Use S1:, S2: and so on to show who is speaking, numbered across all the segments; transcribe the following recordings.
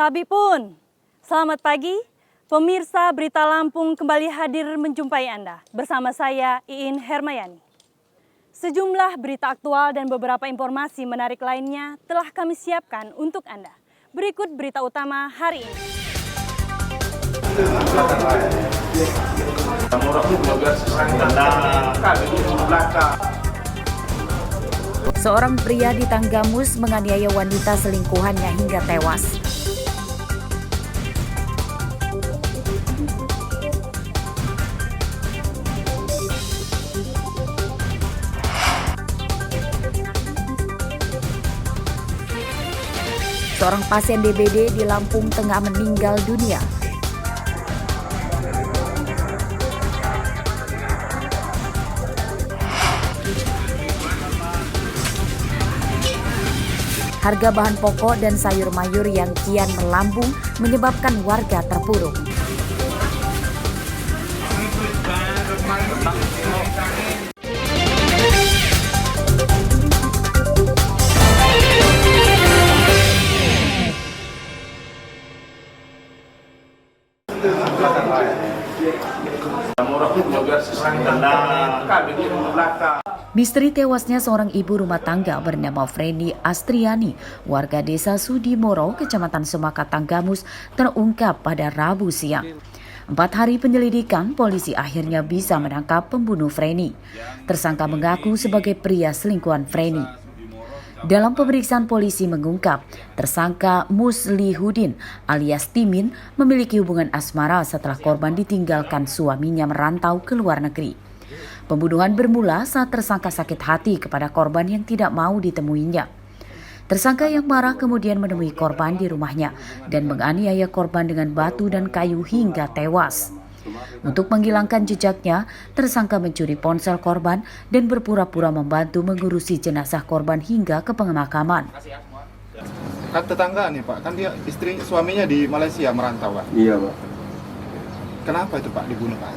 S1: Sabi pun, selamat pagi, pemirsa Berita Lampung kembali hadir menjumpai Anda. Bersama saya, Iin Hermayani. Sejumlah berita aktual dan beberapa informasi menarik lainnya telah kami siapkan untuk Anda. Berikut berita utama hari ini.
S2: Seorang pria di Tanggamus menganiaya wanita selingkuhannya hingga tewas. Seorang pasien DBD di Lampung Tengah meninggal dunia. Harga bahan pokok dan sayur mayur yang kian melambung menyebabkan warga terpuruk. Misteri tewasnya seorang ibu rumah tangga bernama Freni Astriani, warga desa Sudimoro, Kecamatan Semaka, Tanggamus, terungkap pada Rabu siang. 4 hari penyelidikan, polisi akhirnya bisa menangkap pembunuh Freni. Tersangka mengaku sebagai pria selingkuhan Freni. Dalam pemeriksaan, polisi mengungkap tersangka Muslihudin alias Timin memiliki hubungan asmara setelah korban ditinggalkan suaminya merantau ke luar negeri. Pembunuhan bermula saat tersangka sakit hati kepada korban yang tidak mau ditemuinya. Tersangka yang marah kemudian menemui korban di rumahnya dan menganiaya korban dengan batu dan kayu hingga tewas. Untuk menghilangkan jejaknya, tersangka mencuri ponsel korban dan berpura-pura membantu mengurusi jenazah korban hingga ke pemakaman.
S3: Kan tetangga nih Pak, kan dia suaminya di Malaysia merantau Pak.
S4: Iya Pak.
S3: Kenapa itu Pak dibunuh Pak?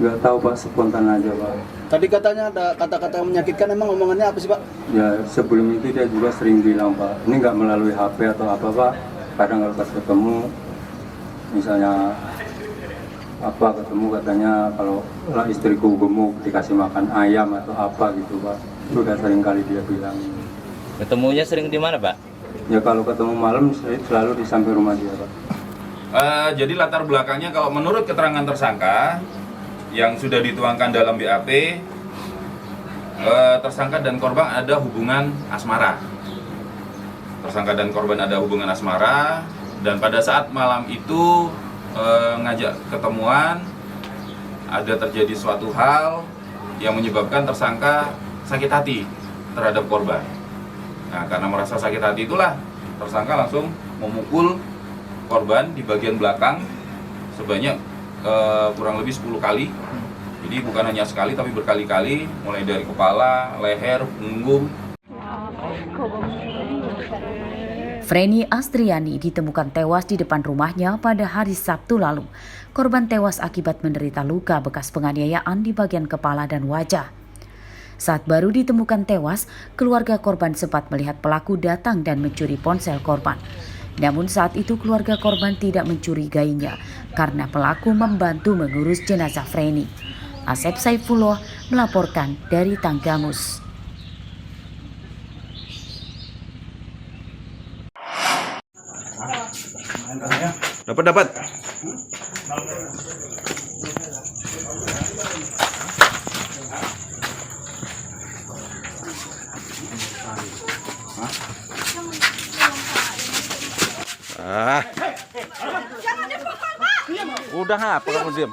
S4: Nggak tahu Pak, spontan aja Pak.
S5: Tadi katanya ada kata-kata yang menyakitkan, emang omongannya apa sih Pak?
S4: Ya sebelum itu dia juga sering bilang Pak, ini nggak melalui HP atau apa Pak. Kadang kalau pas ketemu, misalnya ketemu katanya kalau istriku gemuk dikasih makan ayam atau apa gitu Pak. Itu udah sering kali dia bilang.
S6: Ketemunya sering di mana Pak?
S4: Ya kalau ketemu malam selalu di samping rumah dia Pak.
S7: Jadi latar belakangnya kalau menurut keterangan tersangka yang sudah dituangkan dalam BAP, tersangka dan korban ada hubungan asmara. Tersangka dan korban ada hubungan asmara, dan pada saat malam itu ngajak ketemuan, ada terjadi suatu hal yang menyebabkan tersangka sakit hati terhadap korban. Nah, karena merasa sakit hati itulah tersangka langsung memukul korban di bagian belakang sebanyak kurang lebih 10 kali. Jadi bukan hanya sekali tapi berkali-kali, mulai dari kepala, leher, punggung.
S2: Freni Astriani ditemukan tewas di depan rumahnya pada hari Sabtu lalu. Korban tewas akibat menderita luka bekas penganiayaan di bagian kepala dan wajah. Saat baru ditemukan tewas, keluarga korban sempat melihat pelaku datang dan mencuri ponsel korban. Namun saat itu keluarga korban tidak mencurigainya karena pelaku membantu mengurus jenazah Freni. Asep Saifullah melaporkan dari Tanggamus.
S7: Dapat. Udah apa kamu diam?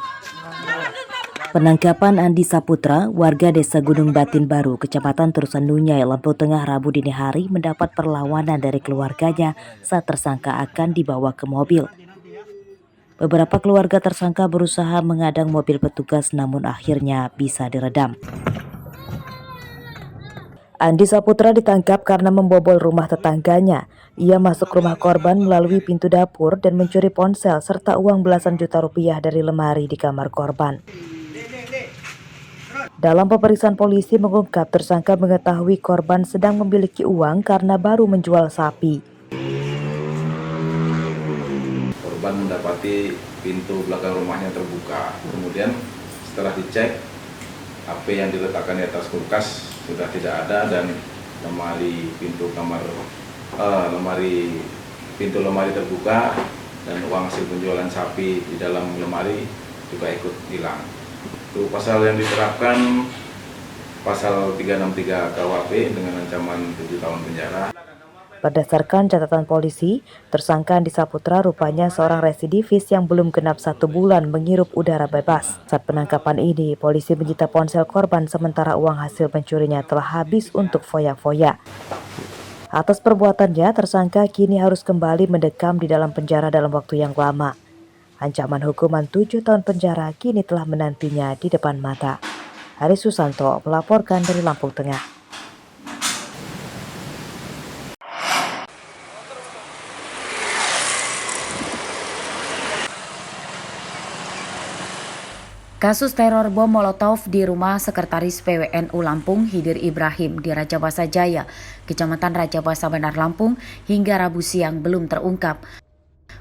S8: Penangkapan Andi Saputra, warga desa Gunung Batin Baru, Kecamatan Terusan Nunyai, Lampung Tengah, Rabu dini hari mendapat perlawanan dari keluarganya saat tersangka akan dibawa ke mobil. Beberapa keluarga tersangka berusaha mengadang mobil petugas namun akhirnya bisa diredam. Andi Saputra ditangkap karena membobol rumah tetangganya. Ia masuk rumah korban melalui pintu dapur dan mencuri ponsel serta uang belasan juta rupiah dari lemari di kamar korban. Dalam pemeriksaan, polisi mengungkap tersangka mengetahui korban sedang memiliki uang karena baru menjual sapi.
S7: mendapati pintu belakang rumahnya terbuka. Kemudian setelah dicek, HP yang diletakkan di atas kulkas sudah tidak ada dan pintu lemari terbuka dan uang hasil penjualan sapi di dalam lemari juga ikut hilang. Itu pasal yang diterapkan pasal 363 KUHP dengan ancaman 7 tahun penjara.
S8: Berdasarkan catatan polisi, tersangka Andi Saputra rupanya seorang residivis yang belum genap 1 bulan menghirup udara bebas. Saat penangkapan ini, polisi menyita ponsel korban sementara uang hasil pencurinya telah habis untuk foya-foya. Atas perbuatannya, tersangka kini harus kembali mendekam di dalam penjara dalam waktu yang lama. Ancaman hukuman 7 tahun penjara kini telah menantinya di depan mata. Haris Susanto melaporkan dari Lampung Tengah.
S2: Kasus teror bom Molotov di rumah Sekretaris PWNU Lampung Hidir Ibrahim di Rajabasa Jaya, Kecamatan Rajabasa Bandar Lampung hingga Rabu siang belum terungkap.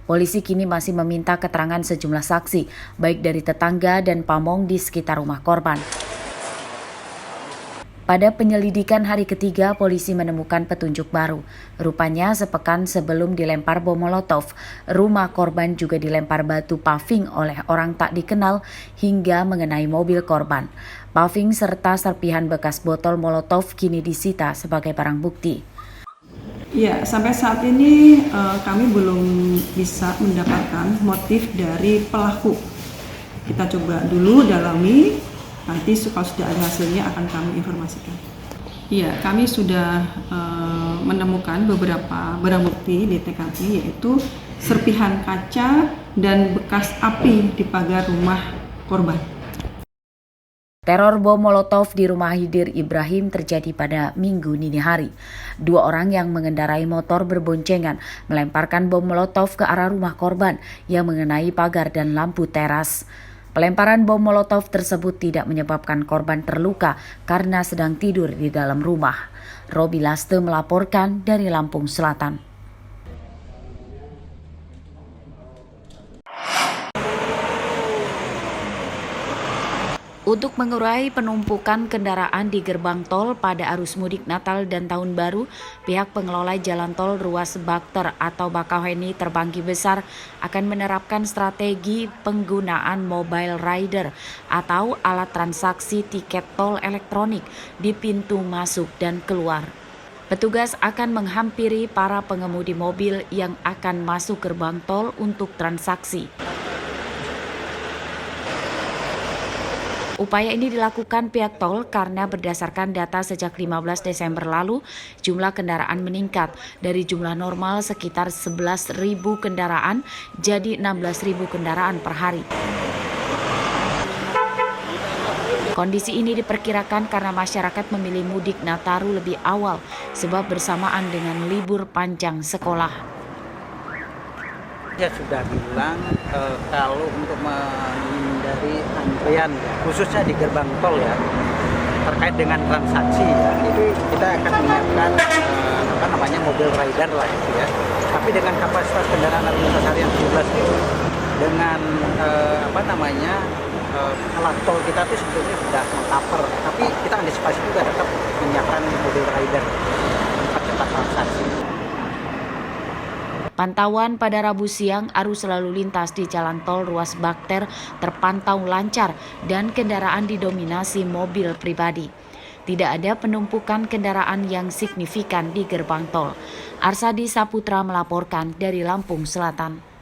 S2: Polisi kini masih meminta keterangan sejumlah saksi, baik dari tetangga dan pamong di sekitar rumah korban. Pada penyelidikan hari ketiga, polisi menemukan petunjuk baru. Rupanya sepekan sebelum dilempar bom Molotov, rumah korban juga dilempar batu paving oleh orang tak dikenal hingga mengenai mobil korban. Paving serta serpihan bekas botol Molotov kini disita sebagai barang bukti.
S9: Ya, sampai saat ini kami belum bisa mendapatkan motif dari pelaku. Kita coba dulu dalami. Nanti kalau sudah ada hasilnya akan kami informasikan. Iya, kami sudah menemukan beberapa barang bukti di TKP, yaitu serpihan kaca dan bekas api di pagar rumah korban.
S2: Teror bom Molotov di rumah Hidir Ibrahim terjadi pada Minggu dini hari. 2 orang yang mengendarai motor berboncengan melemparkan bom Molotov ke arah rumah korban yang mengenai pagar dan lampu teras. Pelemparan bom Molotov tersebut tidak menyebabkan korban terluka karena sedang tidur di dalam rumah. Robi Laste melaporkan dari Lampung Selatan. Untuk mengurai penumpukan kendaraan di gerbang tol pada arus mudik Natal dan Tahun Baru, pihak pengelola jalan tol ruas Bakter atau Bakauheni Terbanggi Besar akan menerapkan strategi penggunaan mobile rider atau alat transaksi tiket tol elektronik di pintu masuk dan keluar. Petugas akan menghampiri para pengemudi mobil yang akan masuk gerbang tol untuk transaksi. Upaya ini dilakukan pihak tol karena berdasarkan data sejak 15 Desember lalu, jumlah kendaraan meningkat dari jumlah normal sekitar 11.000 kendaraan jadi 16.000 kendaraan per hari. Kondisi ini diperkirakan karena masyarakat memilih mudik Nataru lebih awal sebab bersamaan dengan libur panjang sekolah.
S5: Saya sudah bilang kalau untuk menghindari antrian khususnya di gerbang tol ya terkait dengan transaksi ya itu kita akan menyiapkan mobil rider lah itu ya. Tapi dengan kapasitas kendaraan lalu lintas harian 17.000 dengan alat tol kita itu sebetulnya sudah mengcover. Tapi kita antisipasi juga tetap menyiapkan mobil rider untuk cepat transaksi.
S2: Pantauan pada Rabu siang, arus lalu lintas di jalan tol ruas Bakter terpantau lancar dan kendaraan didominasi mobil pribadi. Tidak ada penumpukan kendaraan yang signifikan di gerbang tol. Arsadi Saputra melaporkan dari Lampung Selatan.